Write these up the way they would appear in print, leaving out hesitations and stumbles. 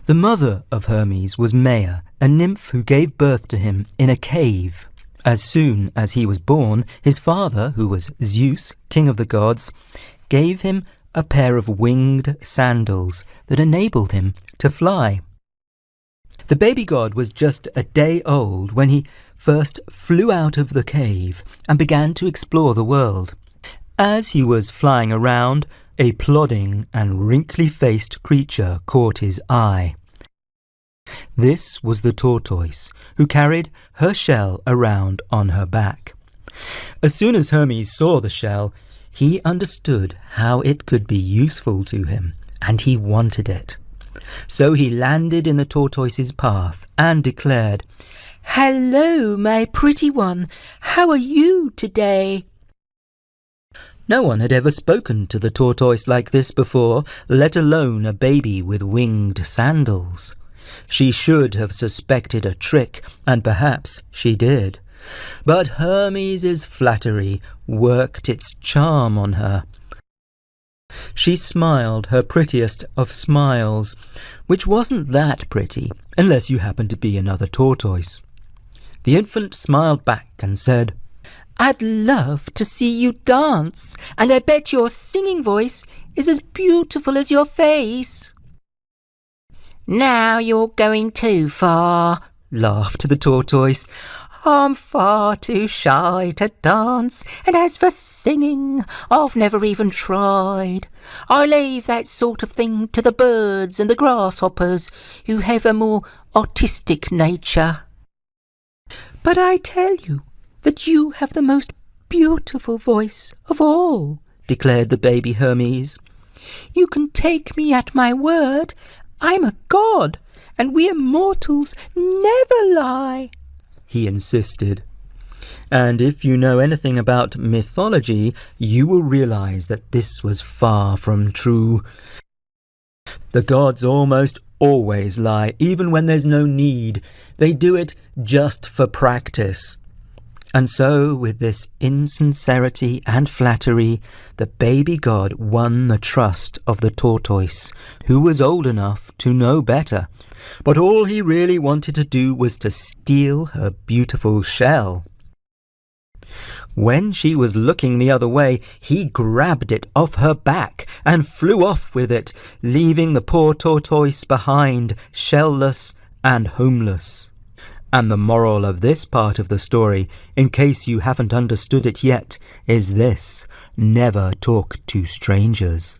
The mother of Hermes was Maia, a nymph who gave birth to him in a cave. As soon as he was born, his father, who was Zeus, king of the gods, gave him a pair of winged sandals that enabled him to fly. The baby god was just a day old when he first flew out of the cave and began to explore the world. As he was flying around, a plodding and wrinkly-faced creature caught his eye. This was the tortoise, who carried her shell around on her back. As soon as Hermes saw the shell, he understood how it could be useful to him, and he wanted it. So he landed in the tortoise's path and declared, "Hello, my pretty one. How are you today?" No one had ever spoken to the tortoise like this before, let alone a baby with winged sandals. She should have suspected a trick, and perhaps she did. But Hermes' flattery worked its charm on her. She smiled her prettiest of smiles, which wasn't that pretty, unless you happened to be another tortoise. The infant smiled back and said, "I'd love to see you dance, and I bet your singing voice is as beautiful as your face." "Now you're going too far," laughed the tortoise. "I'm far too shy to dance, and as for singing, I've never even tried. I leave that sort of thing to the birds and the grasshoppers, who have a more artistic nature. But I tell you that you have the most beautiful voice of all," declared the baby Hermes. "You can take me at my word. I'm a god, and we mortals never lie," he insisted. And if you know anything about mythology, you will realize that this was far from true. The gods almost always lie, even when there's no need. They do it just for practice. And so, with this insincerity and flattery, the baby god won the trust of the tortoise, who was old enough to know better. But all he really wanted to do was to steal her beautiful shell. When she was looking the other way, he grabbed it off her back and flew off with it, leaving the poor tortoise behind, shellless and homeless. And the moral of this part of the story, in case you haven't understood it yet, is this: never talk to strangers.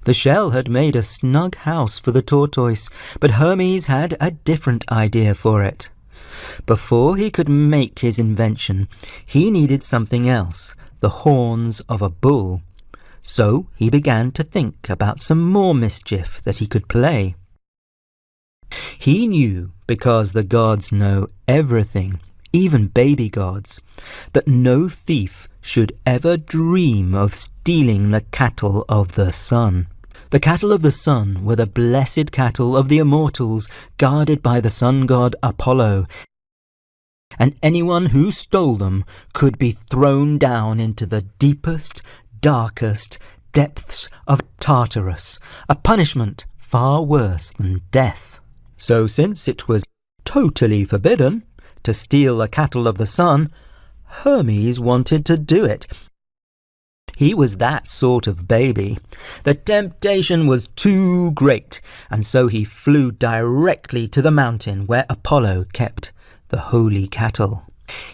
The shell had made a snug house for the tortoise, but Hermes had a different idea for it. Before he could make his invention, he needed something else, the horns of a bull. So he began to think about some more mischief that he could play. He knew, because the gods know everything, even baby gods, that no thief should ever dream of stealing the cattle of the sun. The cattle of the sun were the blessed cattle of the immortals, guarded by the sun god Apollo, and anyone who stole them could be thrown down into the deepest, darkest depths of Tartarus, a punishment far worse than death. So since it was totally forbidden to steal the cattle of the sun, Hermes wanted to do it. He was that sort of baby. The temptation was too great, and so he flew directly to the mountain where Apollo kept the holy cattle.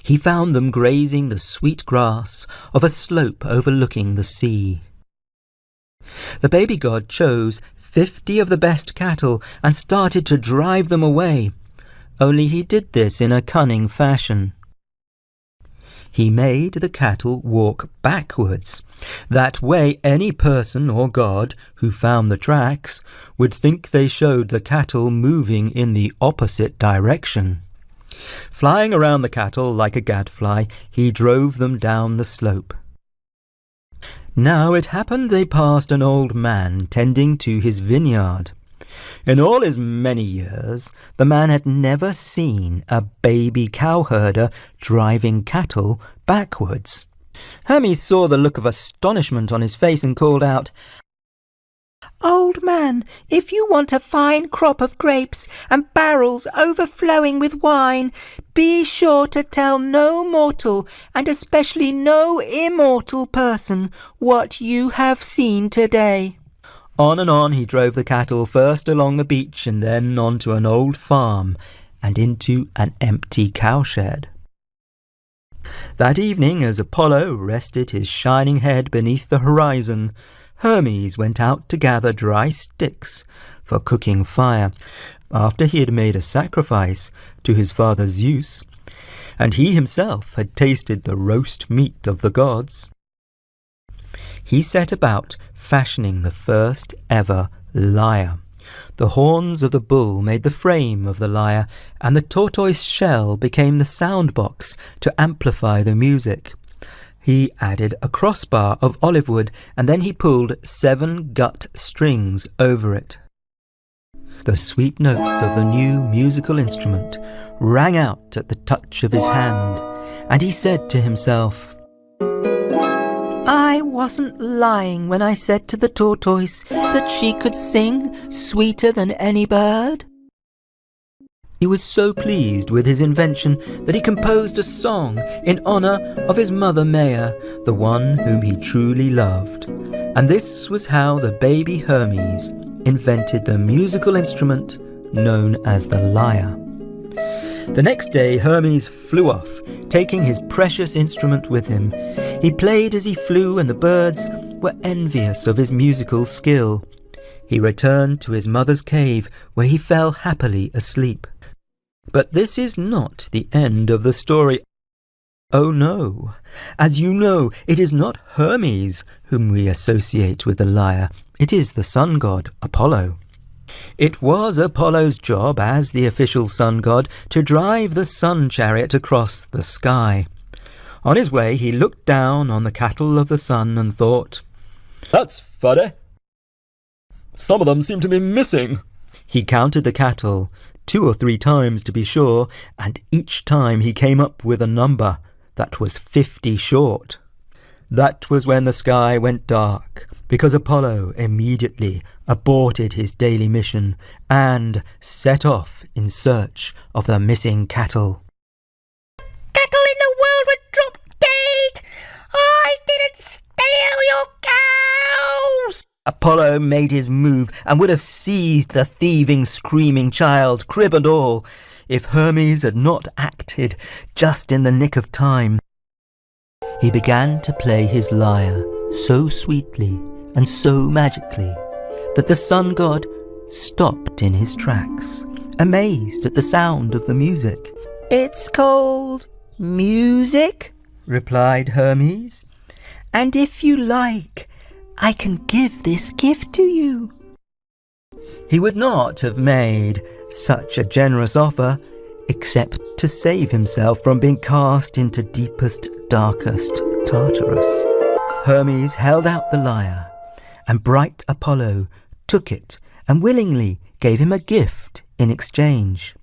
He found them grazing the sweet grass of a slope overlooking the sea. The baby god chose 50 of the best cattle and started to drive them away, only he did this in a cunning fashion. He made the cattle walk backwards. That way any person or god who found the tracks would think they showed the cattle moving in the opposite direction. Flying around the cattle like a gadfly, he drove them down the slope. Now it happened they passed an old man tending to his vineyard. In all his many years, the man had never seen a baby cowherder driving cattle backwards. Hermes saw the look of astonishment on his face and called out, "Old man, if you want a fine crop of grapes and barrels overflowing with wine, be sure to tell no mortal, and especially no immortal person, what you have seen today." On and on he drove the cattle, first along the beach and then onto an old farm and into an empty cowshed. That evening, as Apollo rested his shining head beneath the horizon, Hermes went out to gather dry sticks for cooking fire, after he had made a sacrifice to his father Zeus, and he himself had tasted the roast meat of the gods. He set about fashioning the first ever lyre. The horns of the bull made the frame of the lyre, and the tortoise shell became the sound box to amplify the music. He added a crossbar of olive wood, and then he pulled 7 gut strings over it. The sweet notes of the new musical instrument rang out at the touch of his hand, and he said to himself, "I wasn't lying when I said to the tortoise that she could sing sweeter than any bird." He was so pleased with his invention that he composed a song in honor of his mother Maia, the one whom he truly loved. And this was how the baby Hermes invented the musical instrument known as the lyre. The next day Hermes flew off, taking his precious instrument with him. He played as he flew, and the birds were envious of his musical skill. He returned to his mother's cave, where he fell happily asleep. But this is not the end of the story. Oh no! As you know, it is not Hermes whom we associate with the lyre. It is the sun god, Apollo. It was Apollo's job as the official sun god to drive the sun chariot across the sky. On his way, he looked down on the cattle of the sun and thought, "That's funny. Some of them seem to be missing." He counted the cattle 2 or 3 times to be sure, and each time he came up with a number that was 50 short. That was when the sky went dark, because Apollo immediately aborted his daily mission and set off in search of the missing cattle. "Cattle in the world were drop dead! I didn't steal your cows!" Apollo made his move and would have seized the thieving, screaming child, crib and all, if Hermes had not acted just in the nick of time. He began to play his lyre so sweetly and so magically that the sun god stopped in his tracks, amazed at the sound of the music. "It's called music," replied Hermes, "and if you like, I can give this gift to you." He would not have made such a generous offer except to save himself from being cast into deepest, darkest Tartarus. Hermes held out the lyre, and bright Apollo took it and willingly gave him a gift in exchange.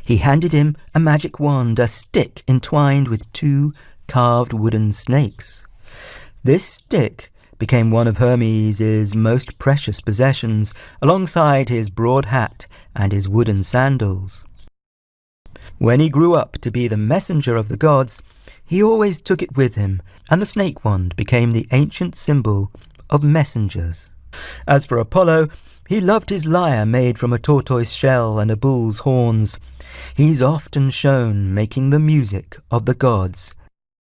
He handed him a magic wand, a stick entwined with 2 carved wooden snakes. This stick became one of Hermes' most precious possessions, alongside his broad hat and his wooden sandals. When he grew up to be the messenger of the gods, he always took it with him, and the snake wand became the ancient symbol of messengers. As for Apollo, he loved his lyre made from a tortoise shell and a bull's horns. He's often shown making the music of the gods